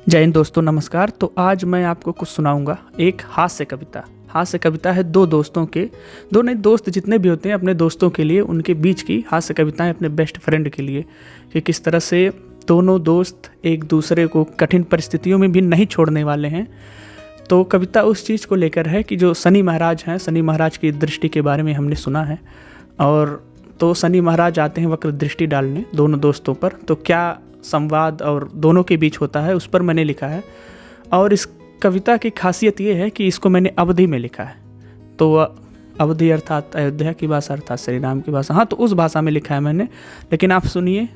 जय हिंद दोस्तों, नमस्कार। तो आज मैं आपको कुछ सुनाऊंगा। एक हास्य कविता है दो दोस्तों के, दो नहीं दोस्त जितने भी होते हैं अपने दोस्तों के लिए, उनके बीच की हास्य कविताएं अपने बेस्ट फ्रेंड के लिए, कि किस तरह से दोनों दोस्त एक दूसरे को कठिन परिस्थितियों में भी नहीं छोड़ने वाले हैं। तो कविता उस चीज़ को लेकर है कि जो शनि महाराज हैं, शनि महाराज की दृष्टि के बारे में हमने सुना है। और तो शनि महाराज आते हैं वक्र दृष्टि डालने दोनों दोस्तों पर, तो क्या संवाद और दोनों के बीच होता है उस पर मैंने लिखा है। और इस कविता की खासियत ये है कि इसको मैंने अवधि में लिखा है। तो अवधि अर्थात अयोध्या की भाषा, अर्थात श्री राम की भाषा, हाँ तो उस भाषा में लिखा है मैंने। लेकिन आप सुनिए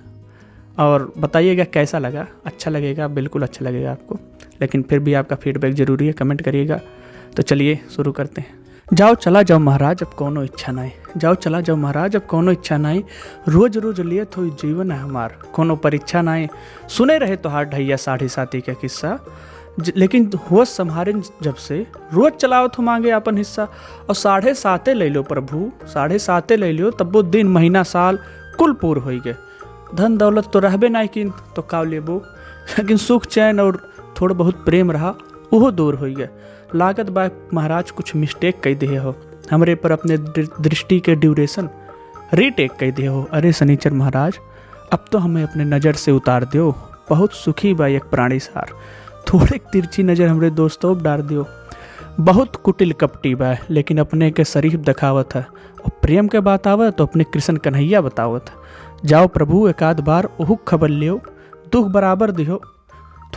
और बताइएगा कैसा लगा। अच्छा लगेगा, बिल्कुल अच्छा लगेगा आपको, लेकिन फिर भी आपका फीडबैक ज़रूरी है, कमेंट करिएगा। तो चलिए शुरू करते हैं। जाओ चला जाओ महाराज अब कोनो इच्छा नाई, जाओ चला जाओ महाराज अब कोनो इच्छा नाई, रोज रोज लिए थो जीवन है हमार कोनो परीक्षा नाई। सुने रहे तो हार ढैया साढ़े साथी का किस्सा, लेकिन होश संभारे जब से रोज चलाओ तो मांगे अपन हिस्सा। और साढ़े साते ले लो प्रभु, साढ़े साते ले लो, तब वो दिन महीना साल कुल पूर हो गए। धन दौलत तो रहबे ना किन तो काव लेबो, लेकिन सुख चैन और थोड़ा बहुत प्रेम रहा वो दूर हो गए। लागत बा महाराज कुछ मिस्टेक कह दिए हो, हमरे पर अपने दृष्टि के ड्यूरेशन रीटेक कह दिए हो। अरे शनिचर महाराज अब तो हमें अपने नज़र से उतार दियो, बहुत सुखी बा एक प्राणी सार, थोड़े तिरछी नज़र हमरे दोस्तों डार दियो। बहुत कुटिल कपटी बा लेकिन अपने के शरीफ दिखावत है, और प्रेम के बात आवे तो अपने कृष्ण कन्हैया बतावत है। जाओ प्रभु एकाध बार ओहू खबर लियो, दुख बराबर दियो,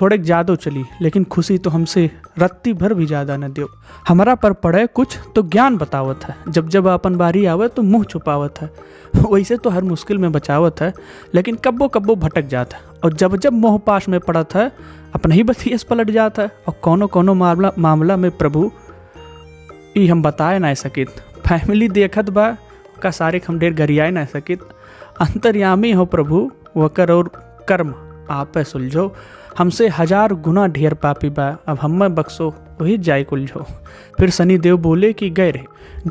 थोड़े ज़्यादा चली लेकिन खुशी तो हमसे रत्ती भर भी ज़्यादा न दियो। हमारा पर पड़े कुछ तो ज्ञान बतावत है, जब जब अपन बारी आवे तो मुंह छुपावत है। वैसे तो हर मुश्किल में बचावत है, लेकिन कब्बो कब्बो भटक जाता है, और जब जब मोह पाश में पड़त है अपना ही बतियस पलट जाता है। और कोनो कोनो मामला में प्रभु ई हम बताए ना सकित, फैमिली देखत बा का सारे हम ढेर गरियाए ना सकित। अंतर्यामी हो प्रभु वकर और कर्म आपे सुलझो, हमसे हजार गुना ढेर पापी बा अब हमें बख्शो वही जाय कुलझो। फिर शनि देव बोले कि गए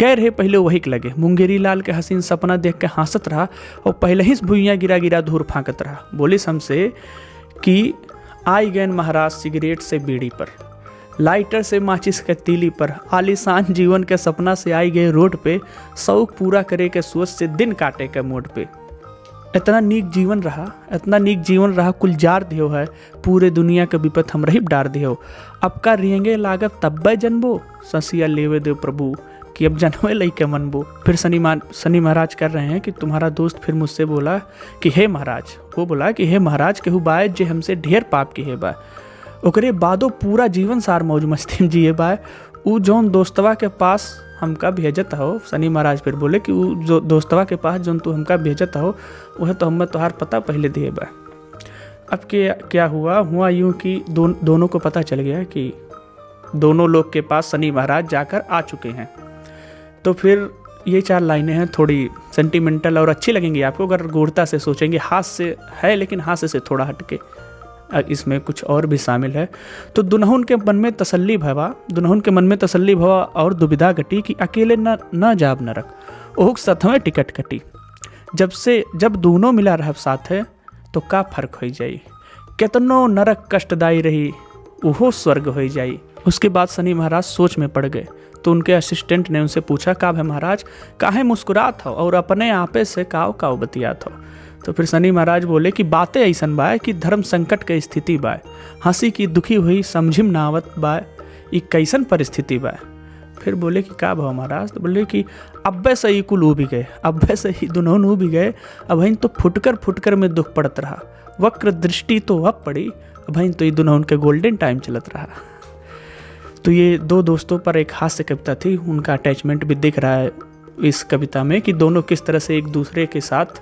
रहे पहले वही के लगे। मुंगेरी लाल के हसीन सपना देख के हंसत रहा, और पहले ही भुइयाँ गिरा गिरा धूर फाँकत रहा। बोलिस हमसे कि आई गए महाराज सिगरेट से बीड़ी पर, लाइटर से माचिस के तीली पर, आलीशान जीवन के सपना से आई गए रोड पे, शौक पूरा करे के सोच से दिन काटे के मोड पे। इतना नीक जीवन रहा कुल जार दियो है, पूरे दुनिया के विपत हम रही डार दियो। अब का रियंगे लागत तब्बे जनबो, ससिया लेवे दे प्रभु कि अब जनवे लई के मनबो। फिर शनि महाराज कर रहे हैं कि तुम्हारा दोस्त फिर मुझसे बोला कि हे महाराज, वो बोला कि हे महाराज केहू बाय जे हमसे ढेर पाप की है बा, ओकरे बादो पूरा जीवन सार मौज मस्ती में जिए बा। उ जौन दोस्तवा के पास हमका भेजत हो, शनि महाराज फिर बोले कि वो जो दोस्तवा के पास जौन तू हमका भेजत हो वह तो हमें तोहार पता पहले दिए बा। अब क्या हुआ यूँ कि दोनों को पता चल गया कि दोनों लोग के पास शनि महाराज जाकर आ चुके हैं। तो फिर ये 4 लाइनें हैं, थोड़ी सेंटिमेंटल और अच्छी लगेंगी आपको अगर गूढ़ता से सोचेंगे। हास्य है लेकिन हास्य से थोड़ा हटके, इसमें कुछ और भी शामिल है। तो दुनहुन के मन में तसल्ली भवा और दुविधा घटी कि अकेले न जाब नरक, ओहुक सथवें टिकट कटी। जब दोनों मिला रह साथ है तो का फर्क हो जाई, कितनो नरक कष्टदायी रही ओहो स्वर्ग हो जाई। उसके बाद शनि महाराज सोच में पड़ गए, तो उनके असिस्टेंट ने उनसे पूछा का है महाराज काहे मुस्कुरात हो और अपने आपे से काव बतियात हो। तो फिर शनि महाराज बोले कि बातें ऐसन बा कि धर्म संकट के स्थिति बा, हंसी की दुखी हुई समझिम नावत बा, ई कैसन परिस्थिति बा। फिर बोले कि का भाव महाराज, तो बोले कि अब्बे से ही कुल भी गए, अब्बे से ही दोनों भी गए, अब तो फुटकर में दुख पड़त रहा, वक्र दृष्टि तो अब पड़ी, अब तो ये दोनों उनके गोल्डन टाइम चलत रहा। तो ये दो दोस्तों पर एक हास्य कविता थी, उनका अटैचमेंट भी दिख रहा है इस कविता में कि दोनों किस तरह से एक दूसरे के साथ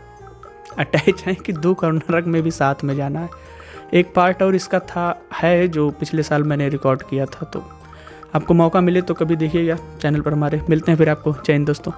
अटैच हैं कि दुख और नरक में भी साथ में जाना है। एक पार्ट और इसका है जो पिछले साल मैंने रिकॉर्ड किया था, तो आपको मौका मिले तो कभी देखिएगा चैनल पर हमारे। मिलते हैं फिर आपको। जय हिंद दोस्तों।